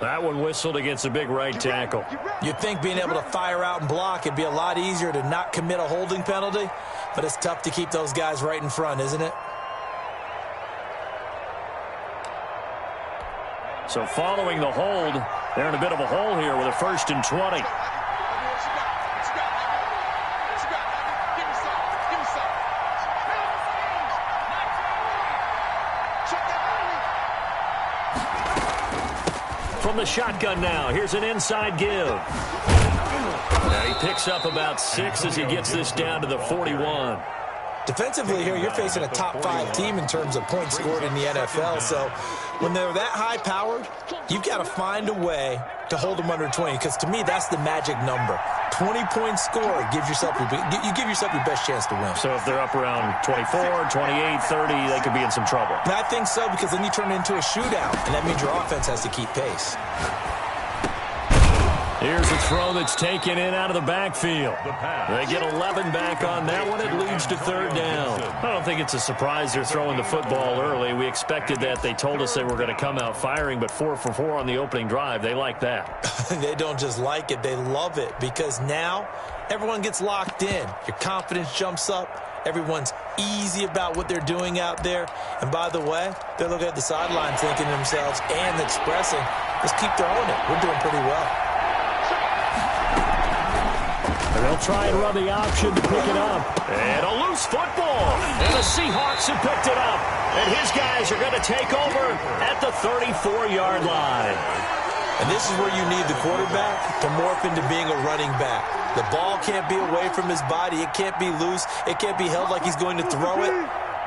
That one whistled against a big right tackle. You'd think being able to fire out and block it'd be a lot easier to not commit a holding penalty, but it's tough to keep those guys right in front, isn't it? So following the hold, they're in a bit of a hole here with a 1st and 20. From the shotgun now, here's an inside give. Now he picks up about 6 as he gets this down to the 41. Defensively here, you're facing a top-5 team in terms of points scored in the NFL, so when they're that high-powered, you've got to find a way to hold them under 20, because to me, that's the magic number. 20-point score gives yourself you give yourself your best chance to win. So if they're up around 24, 28, 30, they could be in some trouble. And I think so, because then you turn it into a shootout, and that means your offense has to keep pace. Here's a throw that's taken in out of the backfield. They get 11 back on that one. It leads to 3rd down. I don't think it's a surprise they're throwing the football early. We expected that. They told us they were going to come out firing, but 4 for 4 on the opening drive. They like that. They don't just like it. They love it, because now everyone gets locked in. Your confidence jumps up. Everyone's easy about what they're doing out there. And by the way, they're looking at the sidelines thinking to themselves and expressing, let's keep throwing it. We're doing pretty well. And they'll try and run the option to pick it up. And a loose football. And the Seahawks have picked it up. And his guys are going to take over at the 34-yard line. And this is where you need the quarterback to morph into being a running back. The ball can't be away from his body. It can't be loose. It can't be held like he's going to throw it.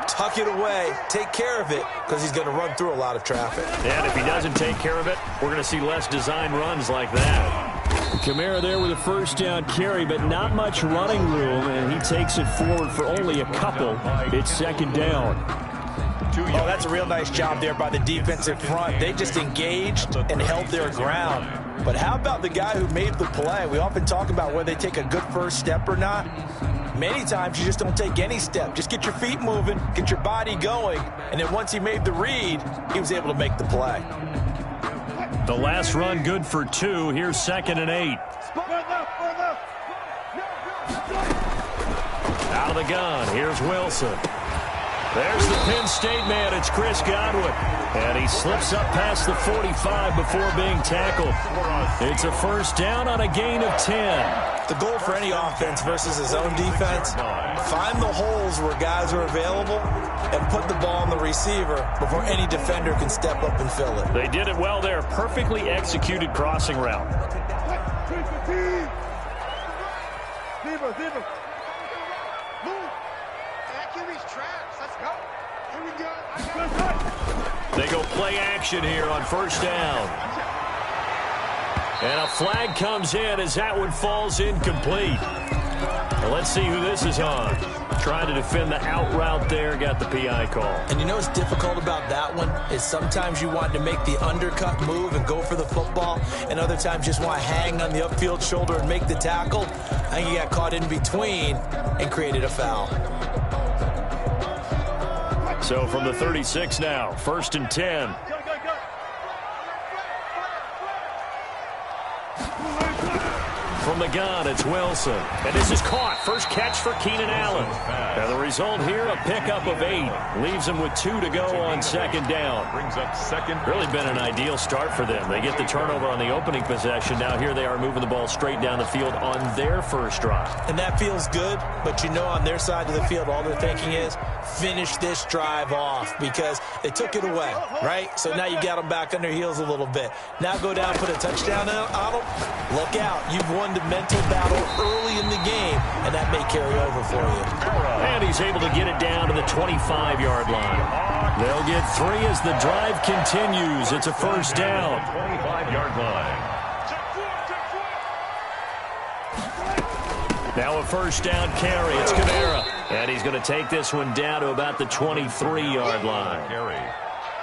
Tuck it away. Take care of it, because he's going to run through a lot of traffic. And if he doesn't take care of it, we're going to see less design runs like that. Kamara there with a 1st down carry, but not much running room, and he takes it forward for only a couple. It's 2nd down. Oh, that's a real nice job there by the defensive front. They just engaged and held their ground. But how about the guy who made the play? We often talk about whether they take a good first step or not. Many times you just don't take any step. Just get your feet moving, get your body going, and then once he made the read, he was able to make the play. The last run good for 2. Here's 2nd and 8. Out of the gun. Here's Wilson. There's the Penn State man. It's Chris Godwin. And he slips up past the 45 before being tackled. It's a 1st down on a gain of 10. The goal for any offense versus his own defense, find the holes where guys are available and put the ball on the receiver before any defender can step up and fill it. They did it well there. Perfectly executed crossing route. They go play action here on 1st down. And a flag comes in as that one falls incomplete. Well, let's see who this is on. Trying to defend the out route there, got the PI call. And you know what's difficult about that one is sometimes you want to make the undercut move and go for the football, and other times just want to hang on the upfield shoulder and make the tackle. I think he got caught in between and created a foul. So from the 36 now, 1st and 10. From the gun, it's Wilson. And this is caught. First catch for Keenan Allen. Now the result here, a pickup of 8. Leaves them with 2 to go on 2nd down. Brings up 2nd. Really been an ideal start for them. They get the turnover on the opening possession. Now here they are moving the ball straight down the field on their first drive. And that feels good, but you know on their side of the field, all they're thinking is finish this drive off, because they took it away, right? So now you got them back on their heels a little bit. Now go down, put a touchdown on them. Look out. You've won the mental battle early in the game, and that may carry over for you. And he's able to get it down to the 25-yard line. They'll get 3 as the drive continues. It's a 1st down. 25-yard line. Now a 1st down carry. It's Kamara. And he's going to take this one down to about the 23-yard line.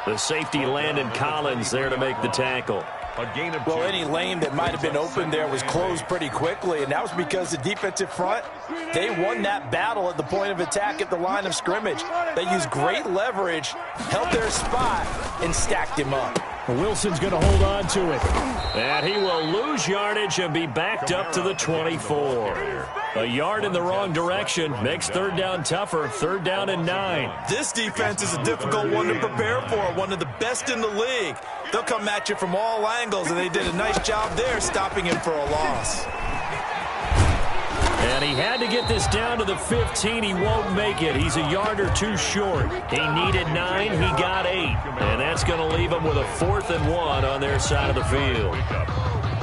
The safety, Landon Collins, there to make the tackle. Well, any lane that might have been open there was closed pretty quickly, and that was because the defensive front, they won that battle at the point of attack at the line of scrimmage. They used great leverage, held their spot, and stacked him up. Wilson's going to hold on to it. And he will lose yardage and be backed up to the 24. A yard in the wrong direction makes third down tougher. Third down and 9. This defense is a difficult one to prepare for, one of the best in the league. They'll come at you from all angles, and they did a nice job there stopping him for a loss. And he had to get this down to the 15. He won't make it. He's a yard or two short. He needed 9. He got 8. And that's going to leave him with a 4th and 1 on their side of the field.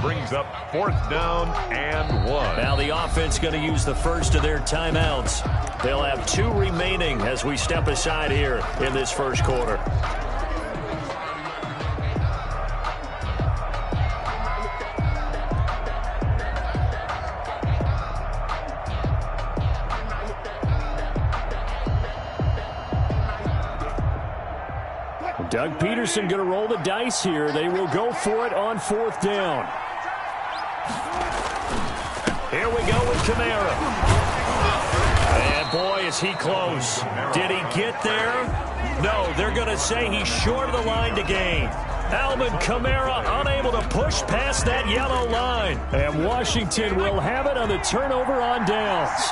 Brings up 4th down and 1. Now the offense going to use the first of their timeouts. They'll have 2 remaining as we step aside here in this first quarter. Doug Peterson going to roll the dice here. They will go for it on 4th down. Here we go with Kamara. And boy, is he close. Did he get there? No, they're going to say he's short of the line to gain. Alvin Kamara unable to push past that yellow line. And Washington will have it on the turnover on downs.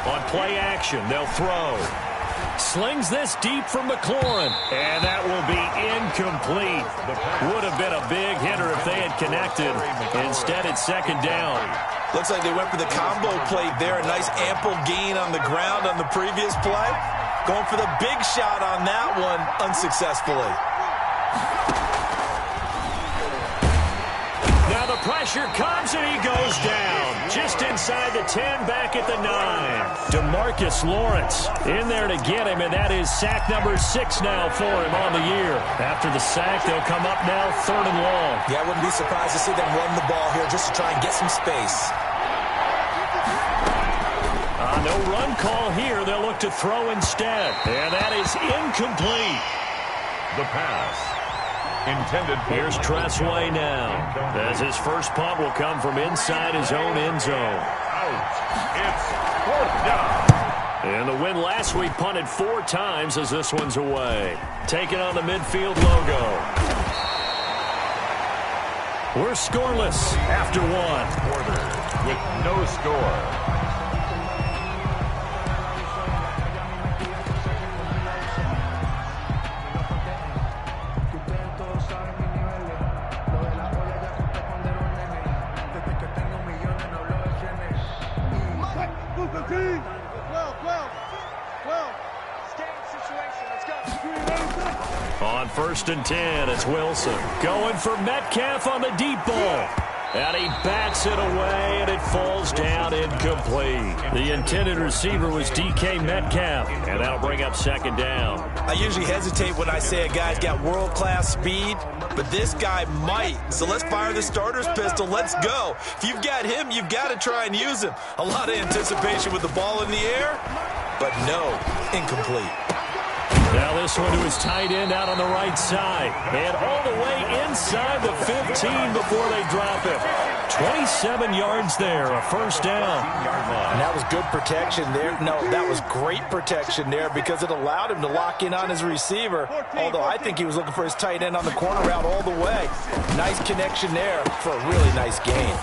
On play action, they'll throw. Slings this deep from McLaurin. And that will be incomplete. Would have been a big hitter if they had connected. Instead, it's second down. Looks like they went for the combo play there. A nice ample gain on the ground on the previous play. Going for the big shot on that one unsuccessfully. Now the pressure comes and he goes down. Just inside the 10, back at the 9. DeMarcus Lawrence in there to get him, and that is sack number 6 now for him on the year. After the sack, they'll come up now 3rd and long. Yeah, I wouldn't be surprised to see them run the ball here just to try and get some space. No run call here. They'll look to throw instead. And that is incomplete. The pass. Intended for Here's Tressway now, as his first punt will come from inside his own end zone. out. It's 4th down. And the win last week punted 4 times as this one's away. Taking on the midfield logo. We're scoreless after 1. Quarter with no score. On 1st and 10, it's Wilson. Going for Metcalf on the deep ball. And he bats it away, and it falls down incomplete. The intended receiver was DK Metcalf, and that'll bring up 2nd down. I usually hesitate when I say a guy's got world-class speed, but this guy might. So let's fire the starter's pistol. Let's go. If you've got him, you've got to try and use him. A lot of anticipation with the ball in the air, but no, incomplete. Now this one to his tight end out on the right side. And all the way inside the 15 before they drop it. 27 yards there, a 1st down. And that was good protection there. No, that was great protection there because it allowed him to lock in on his receiver. Although I think he was looking for his tight end on the corner route all the way. Nice connection there for a really nice gain.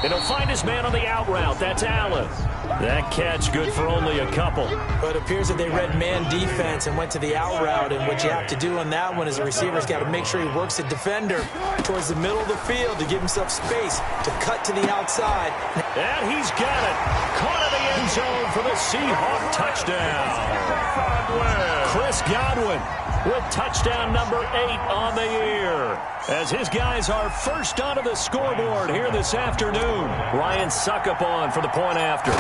And he'll find his man on the out route. That's Allen. That catch good for only a couple. But it appears that they read man defense and went to the out route. And what you have to do on that one is the receiver's got to make sure he works the defender towards the middle of the field to give himself space to cut to the outside. And he's got it. Caught in the end zone for the Seahawk touchdown. Chris Godwin with touchdown number 8 on the year. As his guys are first onto the scoreboard here this afternoon. Ryan Suckup on for the point after.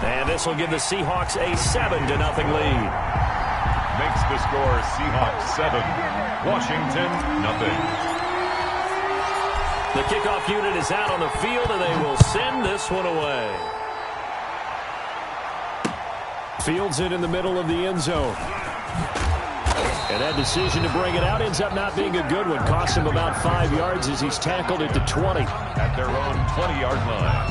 And this will give the Seahawks a 7-0 lead. Makes the score Seahawks 7, Washington 0. The kickoff unit is out on the field, and they will send this one away. Fields it in the middle of the end zone. And that decision to bring it out ends up not being a good one. Cost him about 5 yards as he's tackled it to 20. At their own 20-yard line.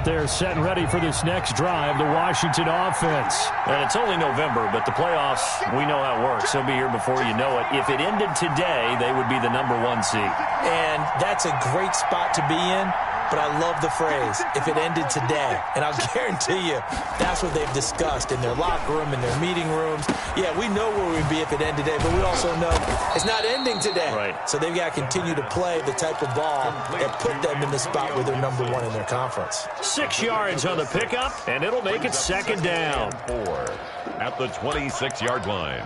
there set and ready for this next drive, the Washington offense. And it's only November, but the playoffs, we know how it works. They'll be here before you know it. If it ended today, they would be the #1 seed. And that's a great spot to be in. But I love the phrase, if it ended today. And I'll guarantee you, that's what they've discussed in their locker room, in their meeting rooms. Yeah, we know where we'd be if it ended today, but we also know it's not ending today. Right. So they've got to continue to play the type of ball that put them in the spot where they're #1 in their conference. 6 yards on the pickup, and it'll make it 2nd down. 4 at the 26-yard line.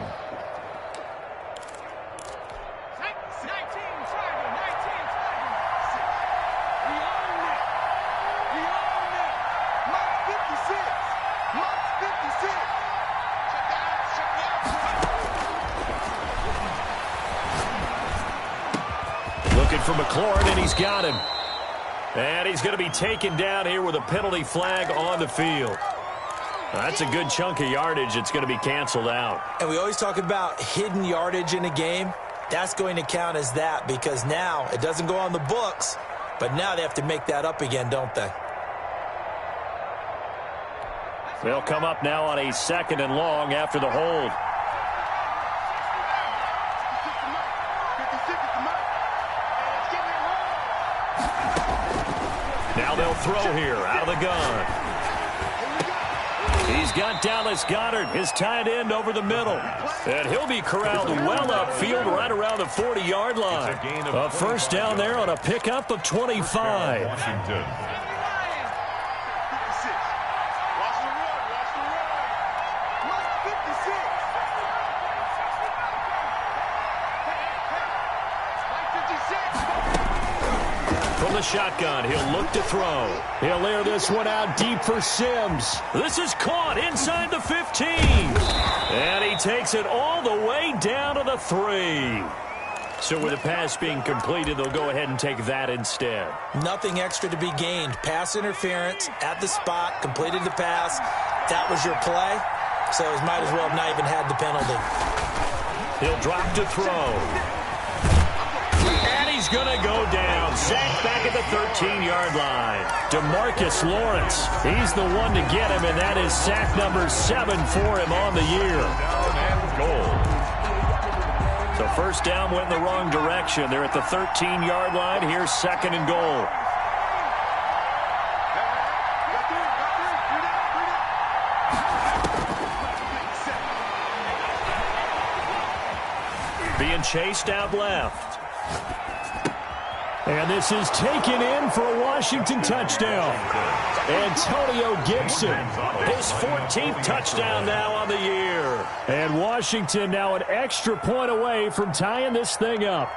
Looking for McLaurin, and he's got him. And he's going to be taken down here with a penalty flag on the field. That's a good chunk of yardage. It's going to be canceled out. And we always talk about hidden yardage in a game. That's going to count as that because now it doesn't go on the books, but now they have to make that up again, don't they? They'll come up now on a 2nd and long after the hold. Now they'll throw here out of the gun. He's got Dallas Goedert, his tight end, over the middle. And he'll be corralled well upfield right around the 40-yard line. A 1st down there on a pickup of 25. Washington. From the shotgun, he'll look to throw. He'll air this one out deep for Sims. This is caught inside the 15. And he takes it all the way down to the 3. So with the pass being completed, they'll go ahead and take that instead. Nothing extra to be gained. Pass interference at the spot, completed the pass. That was your play, so he might as well have not even had the penalty. He'll drop to throw. And he's going to go down. Sacked back at the 13-yard line. DeMarcus Lawrence. He's the one to get him, and that is sack number 7 for him on the year. Down and goal. So 1st down went in the wrong direction. They're at the 13-yard line. Here's 2nd and goal. Being chased out left. And this is taken in for a Washington touchdown. Antonio Gibson, his 14th touchdown now on the year. And Washington now an extra point away from tying this thing up.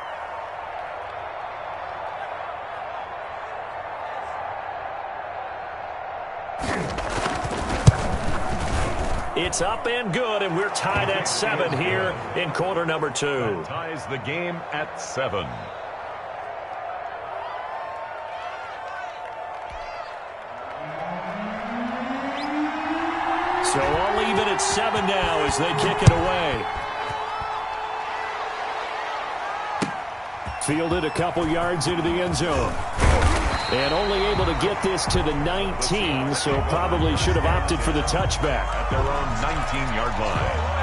It's up and good, and we're tied at 7 here in quarter number 2. That ties the game at 7. So all even at 7 now as they kick it away. Fielded a couple yards into the end zone. And only able to get this to the 19, so probably should have opted for the touchback. At their own 19-yard line.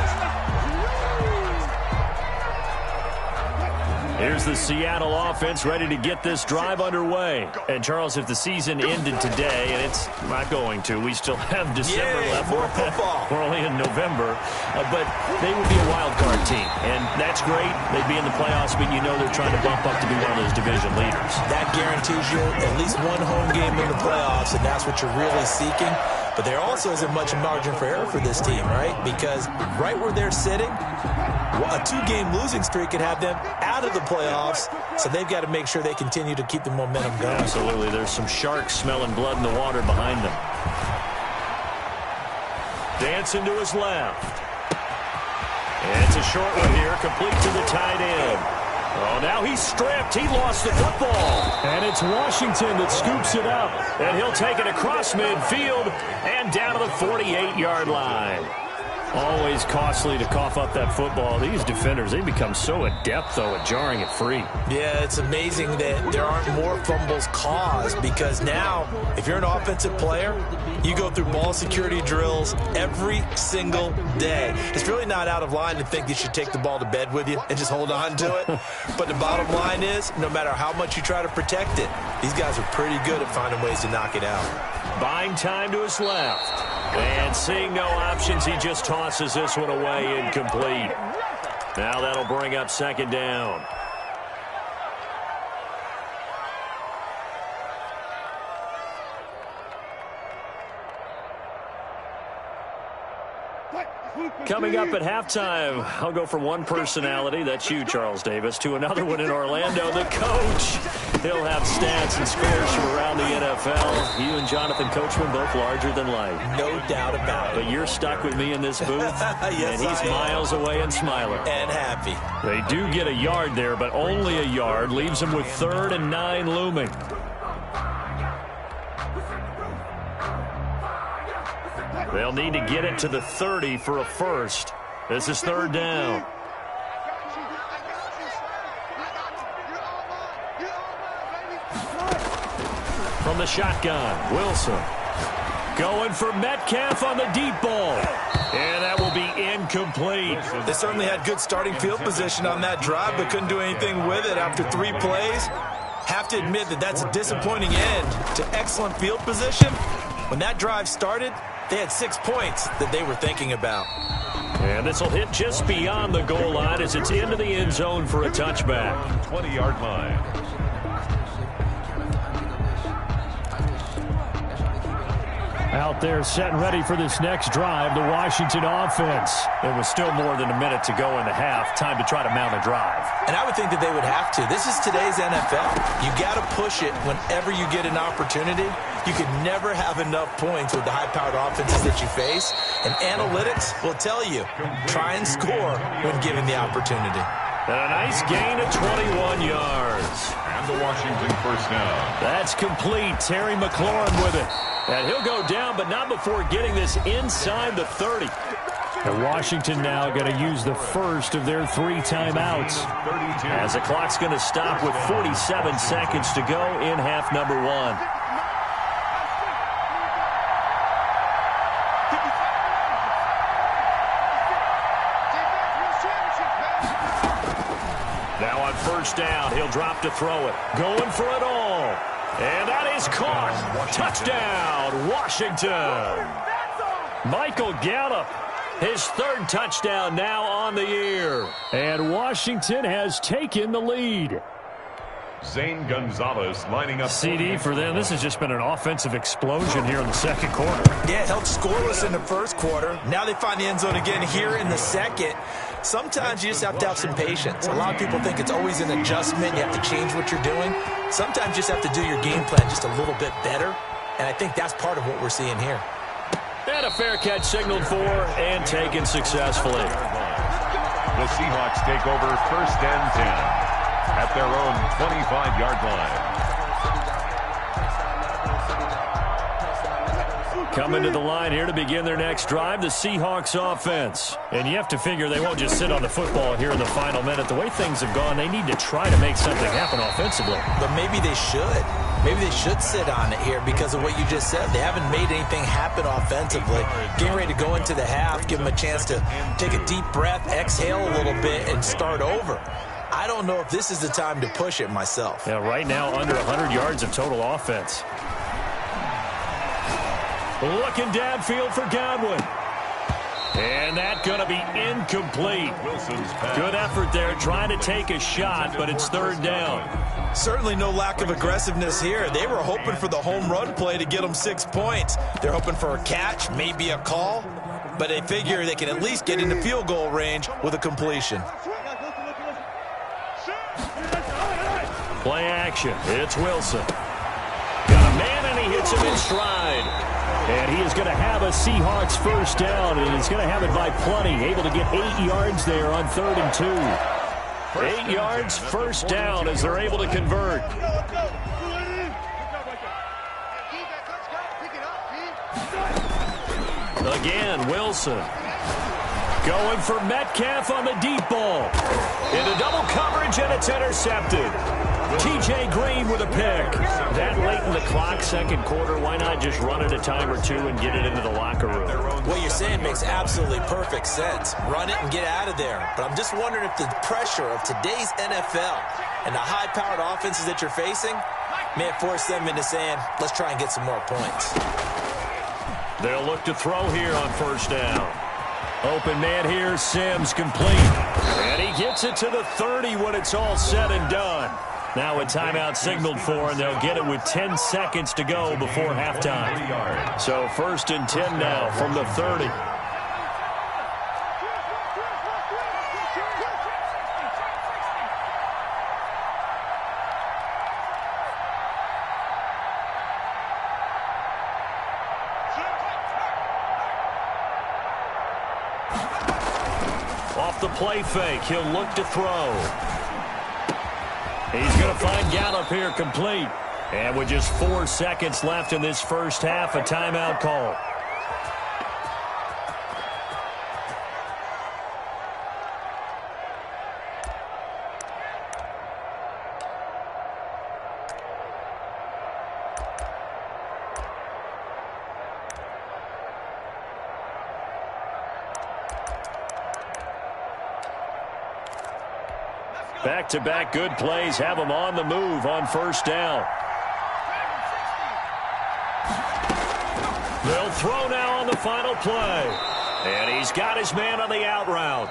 Here's the Seattle offense ready to get this drive underway. And, Charles, if the season ended today, and it's not going to, we still have December left. More football. We're only in November. But they would be a wild card team. And that's great. They'd be in the playoffs, but you know they're trying to bump up to be one of those division leaders. That guarantees you at least one home game in the playoffs, and that's what you're really seeking. But there also isn't much margin for error for this team, right? Because right where they're sitting, a 2-game losing streak could have them out of the playoffs, so they've got to make sure they continue to keep the momentum going. Absolutely. There's some sharks smelling blood in the water behind them. Dancing to his left. And it's a short one here, complete to the tight end. Oh, now he's stripped. He lost the football. And it's Washington that scoops it up. And he'll take it across midfield and down to the 48-yard line. Always costly to cough up that football. These defenders, they become so adept, though, at jarring it free. Yeah, it's amazing that there aren't more fumbles caused because now, if you're an offensive player, you go through ball security drills every single day. It's really not out of line to think you should take the ball to bed with you and just hold on to it. But the bottom line is, no matter how much you try to protect it, these guys are pretty good at finding ways to knock it out. Buying time to his left. And seeing no options, he just tosses this one away incomplete. Now that'll bring up second down. Coming up at halftime, I'll go from one personality, that's you, Charles Davis, to another one in Orlando, the coach. He'll have stats and scores from around the NFL. You and Jonathan Coachman both larger than life. No doubt about it. But you're stuck with me in this booth, yes, and he's miles away and smiling. And happy. They do get a yard there, but only a yard. Leaves them with 3rd and 9 looming. They'll need to get it to the 30 for a first. This is 3rd down. From the shotgun, Wilson. Going for Metcalf on the deep ball. And that will be incomplete. They certainly had good starting field position on that drive, but couldn't do anything with it after 3 plays. Have to admit that that's a disappointing end to excellent field position. When that drive started, they had 6 points that they were thinking about. And this will hit just beyond the goal line as it's into the end zone for a touchback. 20-yard line. Out there set and ready for this next drive, the Washington offense. There was still more than a minute to go in the half. Time to try to mount a drive. And I would think that they would have to. This is today's NFL. You got to push it whenever you get an opportunity. You could never have enough points with the high-powered offenses that you face. And analytics will tell you, try and score when given the opportunity. And a nice gain of 21 yards. And the Washington first down. That's complete. Terry McLaurin with it. And he'll go down, but not before getting this inside the 30. And Washington now going to use the first of their 3 timeouts. As the clock's going to stop with 47 seconds to go in half number 1. Now on first down, he'll drop to throw it. Going for it all. And that is caught. Touchdown, Washington. Michael Gallup, his 3rd touchdown now on the year. And Washington has taken the lead. Zane Gonzalez lining up. CD for them. This has just been an offensive explosion here in the second quarter. Yeah, it held scoreless in the first quarter. Now they find the end zone again here in the second. Sometimes you just have to have some patience. A lot of people think it's always an adjustment. You have to change what you're doing. Sometimes you just have to do your game plan just a little bit better. And I think that's part of what we're seeing here. And a fair catch signaled for and taken successfully. The Seahawks take over 1st and 10 at their own 25-yard line. Coming to the line here to begin their next drive, the Seahawks offense. And you have to figure they won't just sit on the football here in the final minute. The way things have gone, they need to try to make something happen offensively. But maybe they should. Maybe they should sit on it here because of what you just said. They haven't made anything happen offensively. Getting ready to go into the half, give them a chance to take a deep breath, exhale a little bit, and start over. I don't know if this is the time to push it myself. Yeah, right now under 100 yards of total offense. Looking downfield for Godwin. And that's going to be incomplete. Good effort there trying to take a shot, but it's 3rd down. Certainly no lack of aggressiveness here. They were hoping for the home run play to get them 6 points. They're hoping for a catch, maybe a call, but they figure they can at least get into field goal range with a completion. Play action. It's Wilson. Got a man, and he hits him in stride. And he is going to have a Seahawks first down, and he's going to have it by plenty. Able to get 8 yards there on 3rd and 2. 8 yards, first down as they're able to convert. Again, Wilson. Going for Metcalf on the deep ball. Into double coverage, and it's intercepted. T.J. Green with a pick. That late in the clock, second quarter, why not just run it a time or two and get it into the locker room? What you're saying makes absolutely perfect sense. Run it and get out of there. But I'm just wondering if the pressure of today's NFL and the high-powered offenses that you're facing may force them into saying, let's try and get some more points. They'll look to throw here on first down. Open man here, Sims complete. And he gets it to the 30 when it's all said and done. Now a timeout signaled for, and they'll get it with 10 seconds to go before halftime. So first and 10 now from the 30. Off the play fake, he'll look to throw. He's going to find Gallup here complete. And with just 4 seconds left in this first half, a timeout call. Back-to-back good plays have him on the move on first down. They'll throw now on the final play. And he's got his man on the out route.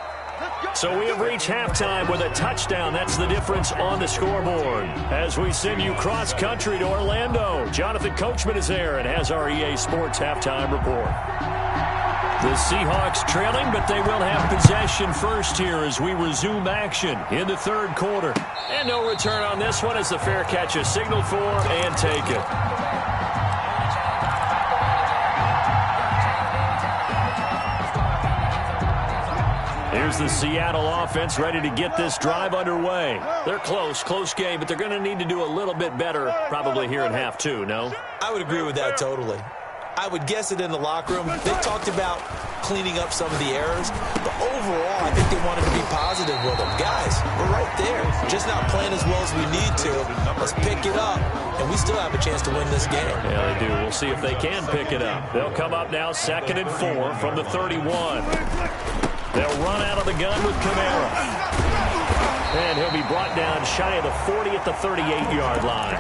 So we have reached halftime with a touchdown. That's the difference on the scoreboard. As we send you cross-country to Orlando, Jonathan Coachman is there and has our EA Sports halftime report. The Seahawks trailing, but they will have possession first here as we resume action in the third quarter. And no return on this one as the fair catch is signaled for and taken. Here's the Seattle offense ready to get this drive underway. They're close game, but they're going to need to do a little bit better probably here in half two, no? I would agree with that totally. I would guess it in the locker room. They talked about cleaning up some of the errors, but overall, I think they wanted to be positive with them. Guys, we're right there. Just not playing as well as we need to. Let's pick it up, and we still have a chance to win this game. Yeah, they do. We'll see if they can pick it up. They'll come up now 2nd and 4 from the 31. They'll run out of the gun with Kamara. And he'll be brought down shy of the 40 at the 38-yard line.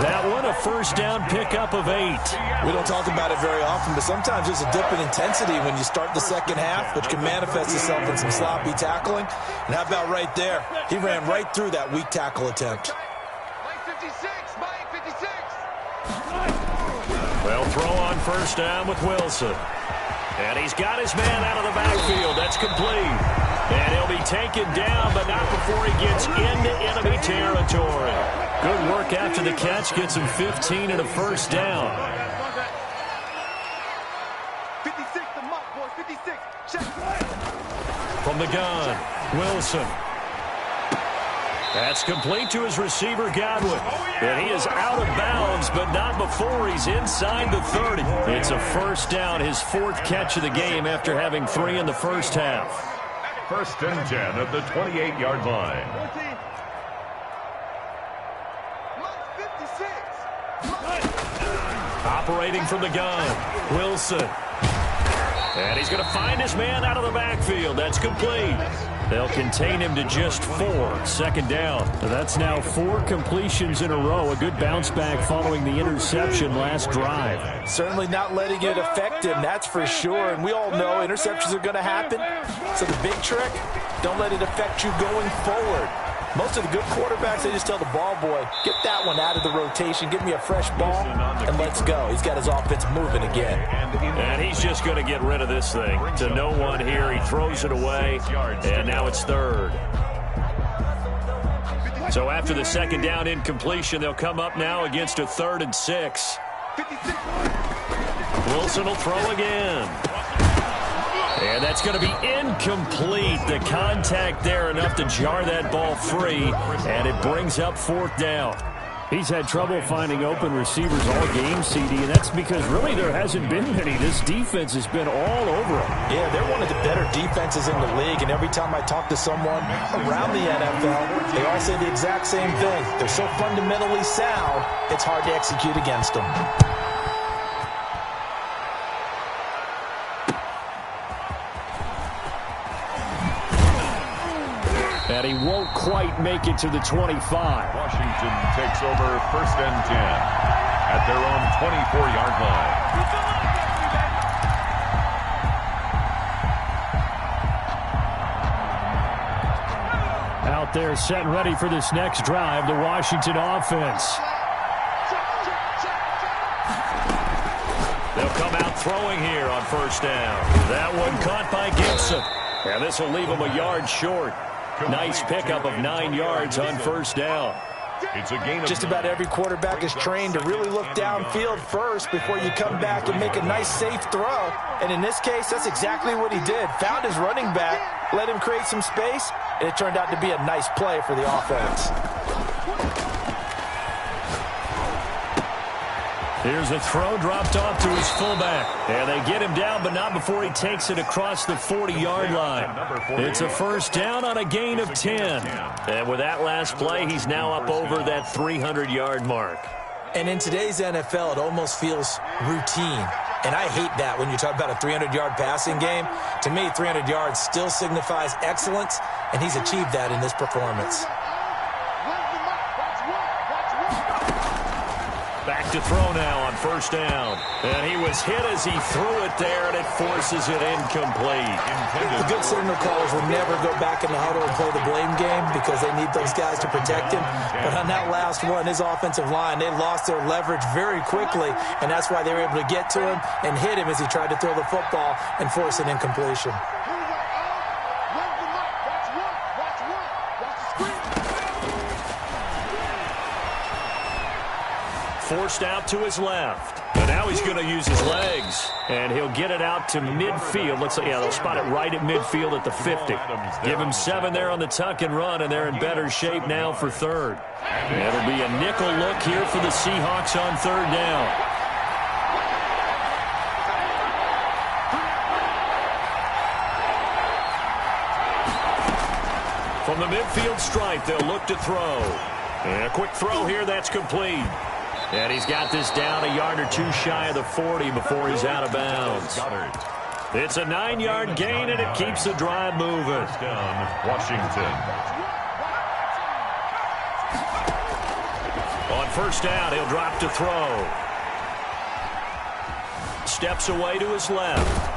That one, a first down pickup of 8. We don't talk about it very often, but sometimes there's a dip in intensity when you start the second half, which can manifest itself in some sloppy tackling. And how about right there? He ran right through that weak tackle attempt. They'll throw on first down with Wilson. And he's got his man out of the backfield. That's complete. And he'll be taken down, but not before he gets into enemy territory. Good work after the catch. Gets him 15 and a first down. 56, the mark, boys. 56. Check. From the gun, Wilson. That's complete to his receiver, Godwin. And he is out of bounds, but not before he's inside the 30. It's a first down, his 4th catch of the game after having 3 in the first half. 1st and 10 at the 28-yard line. 56. Operating from the gun, Wilson. And he's going to find his man out of the backfield. That's complete. They'll contain him to just 4. 2nd down. That's now 4 completions in a row. A good bounce back following the interception last drive. Certainly not letting it affect him, that's for sure. And we all know interceptions are going to happen. So the big trick, don't let it affect you going forward. Most of the good quarterbacks, they just tell the ball boy, get that one out of the rotation, give me a fresh ball, and let's go. He's got his offense moving again. And he's just going to get rid of this thing. To no one here, he throws it away, and now it's 3rd. So after the 2nd down incompletion, they'll come up now against a 3rd and 6. Wilson will throw again. And that's going to be incomplete. The contact there enough to jar that ball free, and it brings up 4th down. He's had trouble finding open receivers all game, CD, and that's because really there hasn't been many. This defense has been all over him. Yeah, they're one of the better defenses in the league, and every time I talk to someone around the NFL, they all say the exact same thing. They're so fundamentally sound, it's hard to execute against them. And he won't quite make it to the 25. Washington takes over 1st and 10 at their own 24-yard line. Out there set and ready for this next drive, the Washington offense. They'll come out throwing here on 1st down. That one caught by Gibson. And this will leave him a yard short. Nice pickup of 9 yards on 1st down. It's a gain of Just about every quarterback is trained to really look downfield first before you come back and make a nice, safe throw. And in this case, that's exactly what he did. Found his running back, let him create some space, and it turned out to be a nice play for the offense. Here's a throw dropped off to his fullback. And they get him down, but not before he takes it across the 40-yard line. It's a 1st down on a gain of 10. And with that last play, he's now up over that 300-yard mark. And in today's NFL, it almost feels routine. And I hate that when you talk about a 300-yard passing game. To me, 300 yards still signifies excellence, and he's achieved that in this performance. Back to throw now on 1st down. And he was hit as he threw it there, and it forces it incomplete. The good signal callers will never go back in the huddle and play the blame game because they need those guys to protect him. But on that last one, his offensive line, they lost their leverage very quickly, and that's why they were able to get to him and hit him as he tried to throw the football and force an incompletion. Forced out to his left. And now he's going to use his legs. And he'll get it out to midfield. Looks like, yeah, they'll spot it right at midfield at the 50. Give him 7 there on the tuck and run, and they're in better shape now for 3rd. It'll be a nickel look here for the Seahawks on 3rd down. From the midfield stripe, they'll look to throw. And a quick throw here, that's complete. And he's got this down a yard or two shy of the 40 before he's out of bounds. It's a 9-yard gain, and it keeps the drive moving. Down, Washington. On 1st down, he'll drop to throw. Steps away to his left.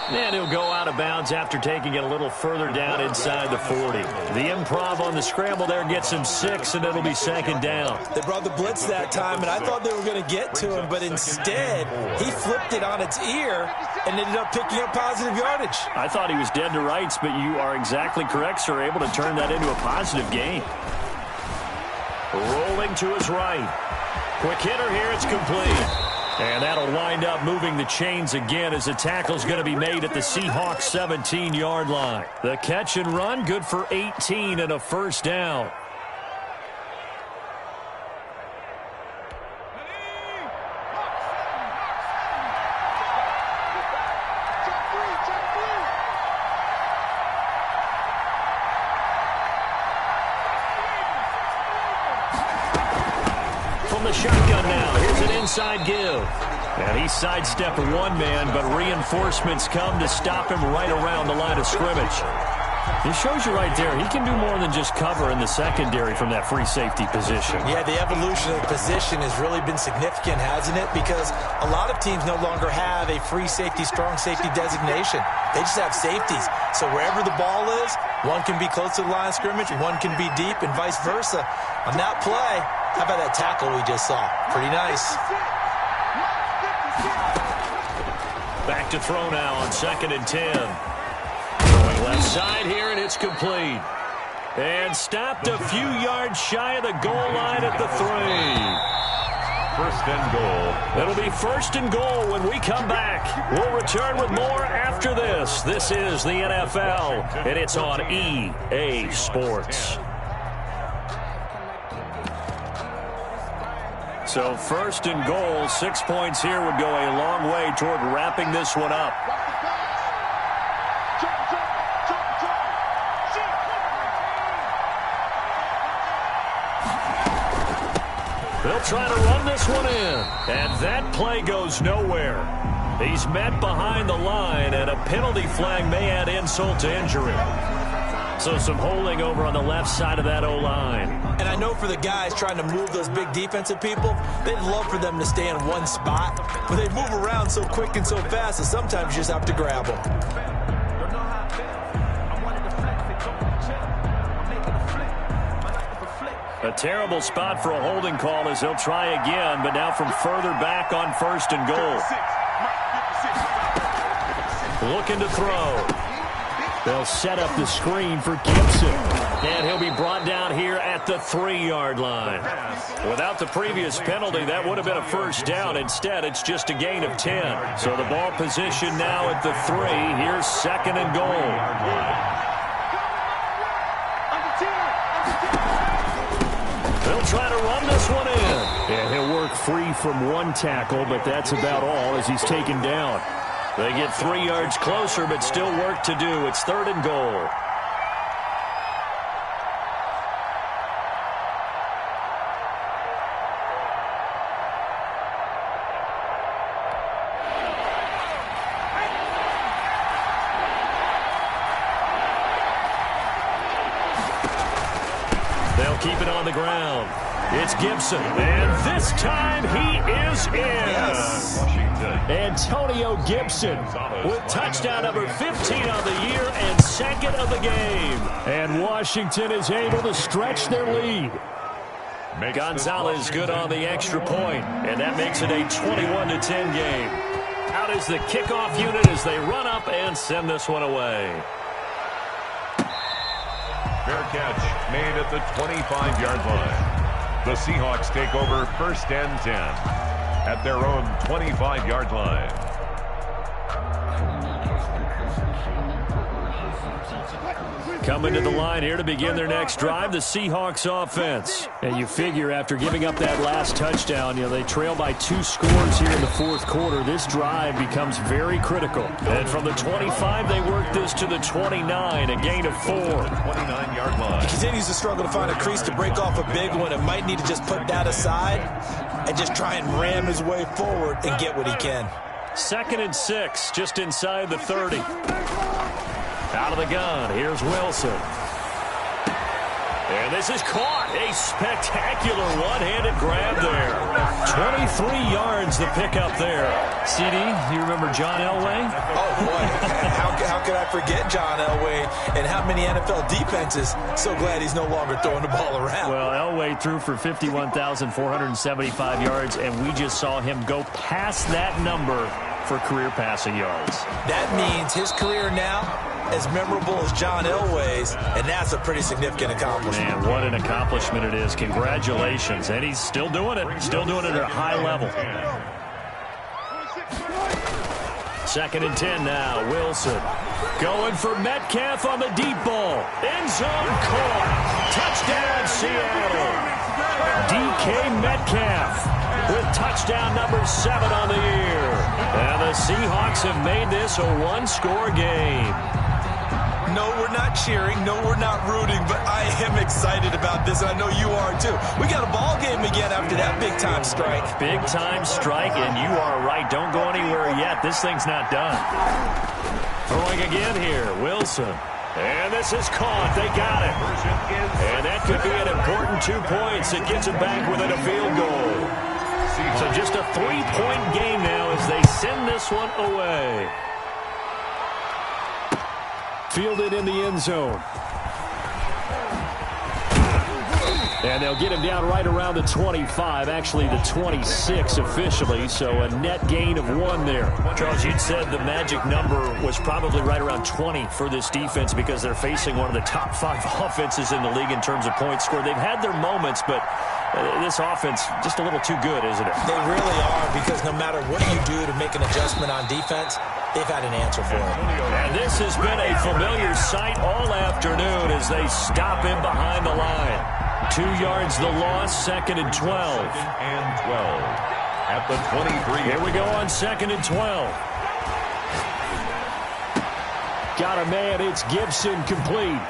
And he'll go out of bounds after taking it a little further down inside the 40. The improv on the scramble there gets him 6, and it'll be 2nd down. They brought the blitz that time, and I thought they were going to get to him, but instead, he flipped it on its ear and ended up picking up positive yardage. I thought he was dead to rights, but you are exactly correct, sir, able to turn that into a positive gain. Rolling to his right. Quick hitter here, it's complete. And that'll wind up moving the chains again as the tackle's going to be made at the Seahawks 17-yard line. The catch and run, good for 18 and a 1st down. From the shotgun now, here's an inside give. And he sidestepped one man, but reinforcements come to stop him right around the line of scrimmage. It shows you right there, he can do more than just cover in the secondary from that free safety position. Yeah, the evolution of the position has really been significant, hasn't it? Because a lot of teams no longer have a free safety, strong safety designation. They just have safeties. So wherever the ball is, one can be close to the line of scrimmage, one can be deep, and vice versa. On that play, how about that tackle we just saw? Pretty nice. Back to throw now on 2nd and 10. Going left side here, and it's complete. And stopped a few yards shy of the goal line at the 3. 1st and goal. It'll be 1st and goal when we come back. We'll return with more after this. This is the NFL, and it's on EA Sports. So first and goal, 6 points here would go a long way toward wrapping this one up. They'll try to run this one in, and that play goes nowhere. He's met behind the line, and a penalty flag may add insult to injury. So some holding over on the left side of that O-line. And I know for the guys trying to move those big defensive people, they'd love for them to stay in one spot, but they move around so quick and so fast that sometimes you just have to grab them. A terrible spot for a holding call as he'll try again, but now from further back on first and goal. Looking to throw. They'll set up the screen for Gibson. And he'll be brought down here at the 3-yard line. Without the previous penalty, that would have been a first down. Instead, it's just a gain of 10. So the ball position now at the 3. Here's second and goal. They'll try to run this one in. And he'll work free from one tackle, but that's about all as he's taken down. They get 3 yards closer, but still work to do. It's third and goal. They'll keep it on the ground. It's Gibson, and this time he is in. Yes. Antonio Gibson with touchdown number 15 on the year and second of the game. And Washington is able to stretch their lead. Gonzalez good on the extra point, and that makes it a 21-10 game. Out is the kickoff unit as they run up and send this one away. Fair catch made at the 25-yard line. The Seahawks take over first and 10 at their own 25-yard line. Coming to the line here to begin their next drive, the Seahawks offense. And you figure after giving up that last touchdown, they trail by 2 scores here in the fourth quarter. This drive becomes very critical. And from the 25, they work this to the 29, a gain of 4. 29-yard line. He continues to struggle to find a crease to break off a big one and might need to just put that aside and just try and ram his way forward and get what he can. Second and 6, just inside the 30. Out of the gun, here's Wilson. And this is caught. A spectacular one-handed grab there. 23 yards the pickup there. CD, do you remember John Elway? Oh, boy. How could I forget John Elway and how many NFL defenses? So glad he's no longer throwing the ball around. Well, Elway threw for 51,475 yards, and we just saw him go past that number for career passing yards. That means his career now as memorable as John Elway's, and that's a pretty significant accomplishment. Man, what an accomplishment it is. Congratulations. And he's still doing it. Still doing it at a high level. Second and 10 now. Wilson going for Metcalf on the deep ball. End zone caught. Touchdown, Seattle. DK Metcalf with touchdown number 7 on the year. And the Seahawks have made this a one-score game. No, we're not cheering. No, we're not rooting, but I am excited about this, and I know you are too. We got a ball game again after that big-time strike. Big-time strike, and you are right. Don't go anywhere yet. This thing's not done. Throwing again here, Wilson. And this is caught. They got it. And that could be an important 2 points. It gets it back within a field goal. So just a 3-point game now as they send this one away. Fielded in the end zone. And they'll get him down right around the 25, actually the 26 officially, so a net gain of 1 there. Charles, you'd said the magic number was probably right around 20 for this defense because they're facing one of the top 5 offenses in the league in terms of points scored. They've had their moments, but this offense just a little too good, isn't it? They really are, because no matter what you do to make an adjustment on defense, they've had an answer for it. And this has been a familiar sight all afternoon as they stop him behind the line. 2 yards the loss, 2nd and 12. 2nd and 12 at the 23. Here we go on 2nd and 12. Got a man, it's Gibson, complete.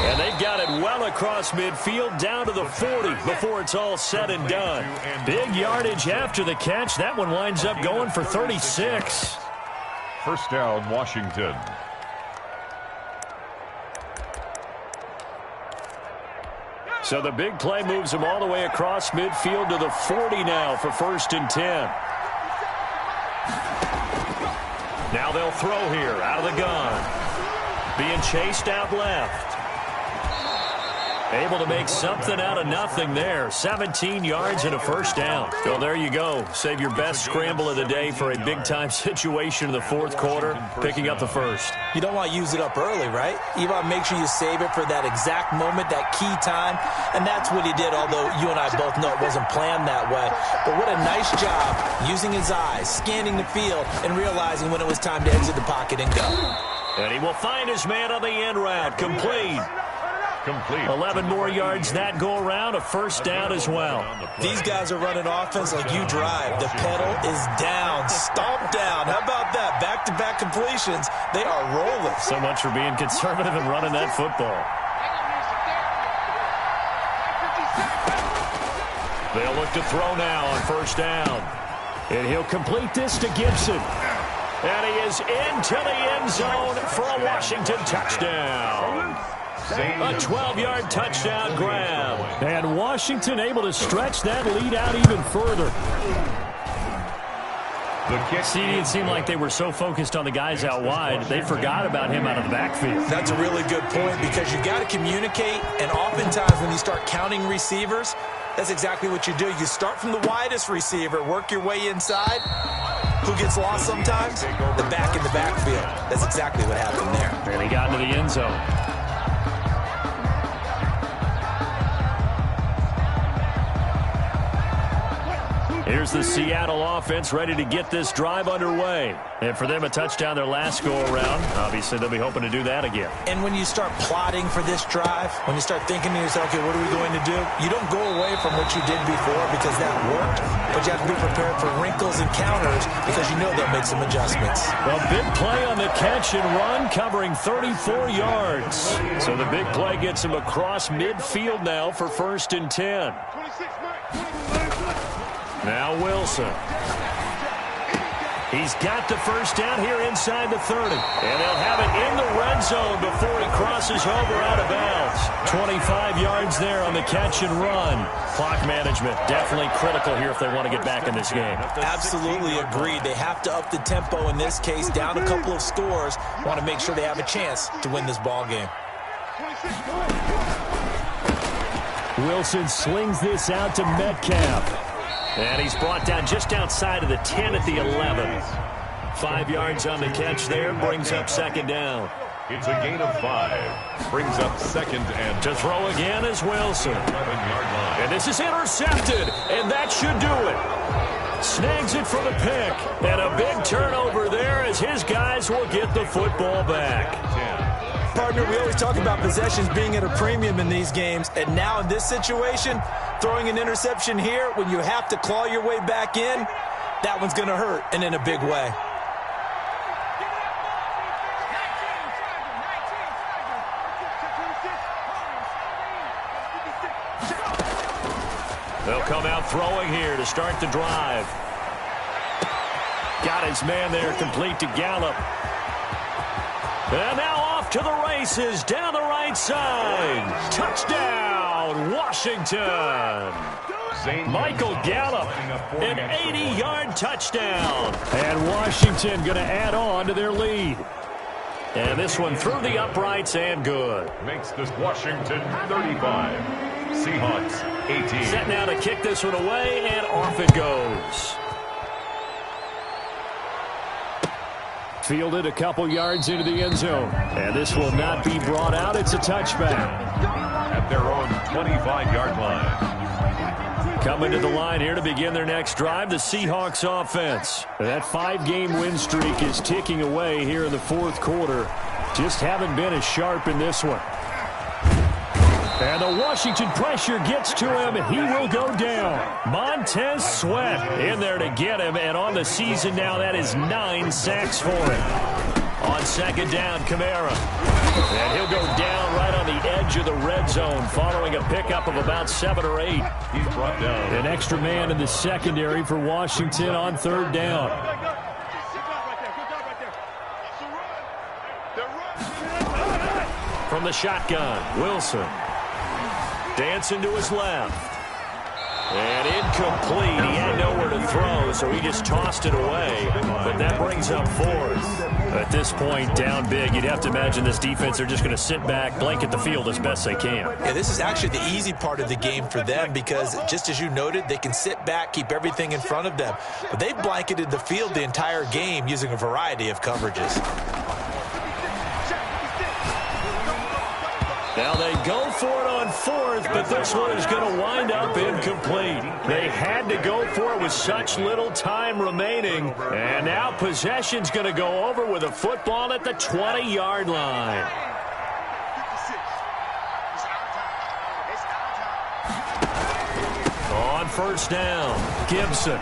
And they've got it well across midfield, down to the 40 before it's all said and done. Big yardage after the catch. That one winds up going for 36. First down, Washington. So the big play moves them all the way across midfield to the 40 now for 1st and 10. Now they'll throw here out of the gun. Being chased out left. Able to make something out of nothing there. 17 yards and a first down. So there you go. Save your best scramble of the day for a big-time situation in the 4th quarter, picking up the first. You don't want to use it up early, right? You want to make sure you save it for that exact moment, that key time. And that's what he did, although you and I both know it wasn't planned that way. But what a nice job using his eyes, scanning the field, and realizing when it was time to exit the pocket and go. And he will find his man on the end route. Complete. 11 more yards that go around, a first down as well. These guys are running offense like you drive. The pedal is down, stomped down. How about that? Back-to-back completions. They are rolling. So much for being conservative and running that football. They'll look to throw now on first down. And he'll complete this to Gibson. And he is into the end zone for a Washington touchdown. A 12-yard touchdown grab. And Washington able to stretch that lead out even further. See, it seemed like they were so focused on the guys out wide, they forgot about him out of the backfield. That's a really good point because you got to communicate, and oftentimes when you start counting receivers, that's exactly what you do. You start from the widest receiver, work your way inside. Who gets lost sometimes? The back in the backfield. That's exactly what happened there. And he got into the end zone. Here's the Seattle offense ready to get this drive underway. And for them, a touchdown their last go-around. Obviously, they'll be hoping to do that again. And when you start plotting for this drive, when you start thinking to yourself, okay, what are we going to do? You don't go away from what you did before because that worked, but you have to be prepared for wrinkles and counters because you know they'll make some adjustments. Well, big play on the catch and run, covering 34 yards. So the big play gets him across midfield now for 1st and 10. Now Wilson. He's got the first down here inside the 30. And they'll have it in the red zone before he crosses over out of bounds. 25 yards there on the catch and run. Clock management definitely critical here if they want to get back in this game. Absolutely agreed. They have to up the tempo in this case, down a couple of scores. Want to make sure they have a chance to win this ball game. Wilson slings this out to Metcalf. And he's brought down just outside of the 10 at the 11. 5 yards on the catch there, brings up 2nd down. It's a gain of 5. Brings up 2nd and to throw again is Wilson. 11-yard line. And this is intercepted, and that should do it. Snags it for the pick. And a big turnover there as his guys will get the football back. Partner, we always talk about possessions being at a premium in these games, and now in this situation, throwing an interception here when you have to claw your way back in, that one's going to hurt, and in a big way. They'll come out throwing here to start the drive. Got his man there, complete to Gallup. And now off to the races, down the right side. Touchdown, Washington. Michael Gallup, an 80-yard touchdown. And Washington going to add on to their lead. And this one through the uprights and good. Makes this Washington 35. Seahawks 18. Set now to kick this one away, and off it goes. Fielded a couple yards into the end zone. And this will not be brought out. It's a touchback. At their own 25-yard line. Coming to the line here to begin their next drive, the Seahawks offense. That 5-game win streak is ticking away here in the 4th quarter. Just haven't been as sharp in this one. And the Washington pressure gets to him. He will go down. Montez Sweat in there to get him. And on the season now, that is 9 sacks for him. On second down, Kamara. And he'll go down right on the edge of the red zone following a pickup of about 7 or 8. He's brought down. An extra man in the secondary for Washington on third down. From the shotgun, Wilson. Dancing to his left. And incomplete. He had nowhere to throw, so he just tossed it away. But that brings up 4th. At this point, down big, you'd have to imagine this defense, they're just going to sit back, blanket the field as best they can. Yeah, this is actually the easy part of the game for them because, just as you noted, they can sit back, keep everything in front of them. But they've blanketed the field the entire game using a variety of coverages. Now they go for it on 4th, but this one is going to wind up incomplete. They had to go for it with such little time remaining. And now possession's going to go over with a football at the 20-yard line. On first down, Gibson.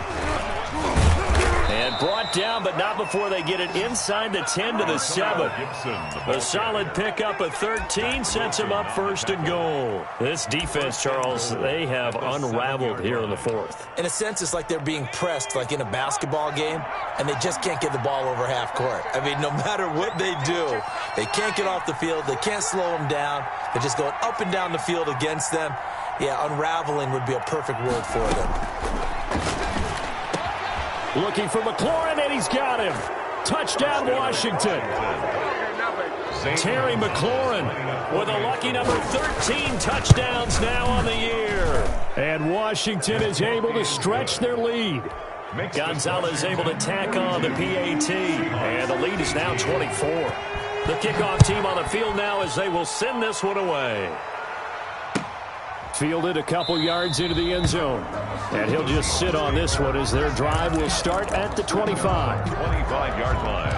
And brought down, but not before they get it inside the 10 to the 7. A solid pickup of 13 sets him up 1st and goal. This defense, Charles, they have unraveled here in the 4th. In a sense, it's like they're being pressed like in a basketball game, and they just can't get the ball over half court. I mean, no matter what they do, they can't get off the field. They can't slow them down. They're just going up and down the field against them. Yeah, unraveling would be a perfect word for them. Looking for McLaurin, and he's got him. Touchdown, Washington. Terry McLaurin with a lucky number 13 touchdowns now on the year. And Washington is able to stretch their lead. Gonzalez able to tack on the PAT, and the lead is now 24. The kickoff team on the field now as they will send this one away. Fielded a couple yards into the end zone. And he'll just sit on this one as their drive will start at the 25. 25-yard line.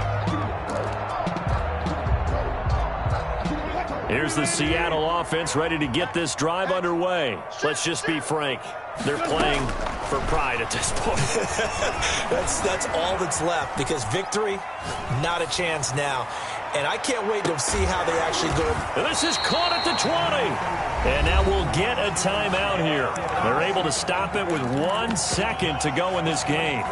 Here's the Seattle offense ready to get this drive underway. Let's just be frank. They're playing for pride at this point. That's all that's left because victory, not a chance now. And I can't wait to see how they actually go. This is caught at the 20. And now we'll get a timeout here. They're able to stop it with 1 second to go in this game.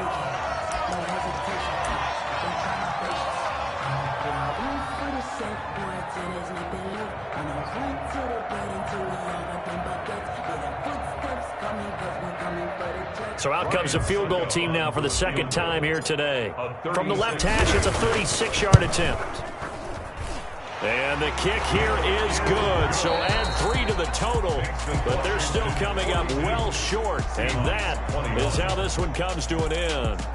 So out comes the field goal team now for the second time here today. From the left hash, it's a 36-yard attempt. And the kick here is good, so add 3 to the total, but they're still coming up well short, and that is how this one comes to an end.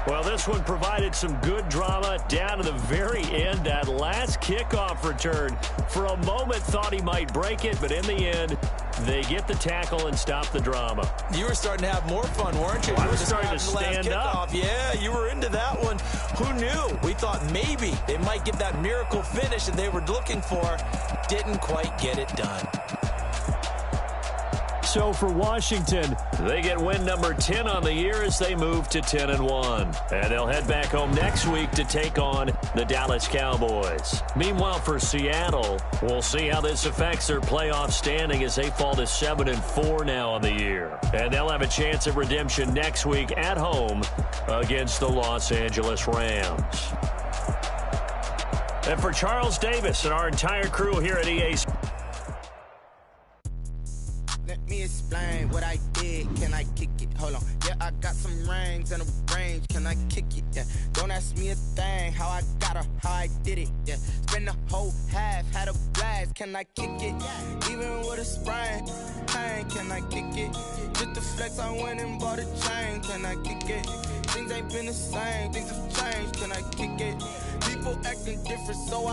Well, this one provided some good drama down to the very end. That last kickoff return, for a moment thought he might break it, but in the end, they get the tackle and stop the drama. You were starting to have more fun, weren't you? I was starting to stand up. Yeah, you were into that one. Who knew? We thought maybe they might get that miracle finish that they were looking for. Didn't quite get it done. So for Washington, they get win number 10 on the year as they move to 10-1. And they'll head back home next week to take on the Dallas Cowboys. Meanwhile, for Seattle, we'll see how this affects their playoff standing as they fall to 7-4 now on the year. And they'll have a chance at redemption next week at home against the Los Angeles Rams. And for Charles Davis and our entire crew here at EA Sports. Let me explain what I did. Can I kick it? Hold on. Yeah, I got some rings and a range. Can I kick it? Yeah. Don't ask me a thing. How I got her, how I did it. Yeah. Spend the whole half, had a blast. Can I kick it? Even with a sprain. Pain, can I kick it? Just the flex, I went and bought a chain. Can I kick it? Things ain't been the same. Things have changed. Can I kick it? People acting different, so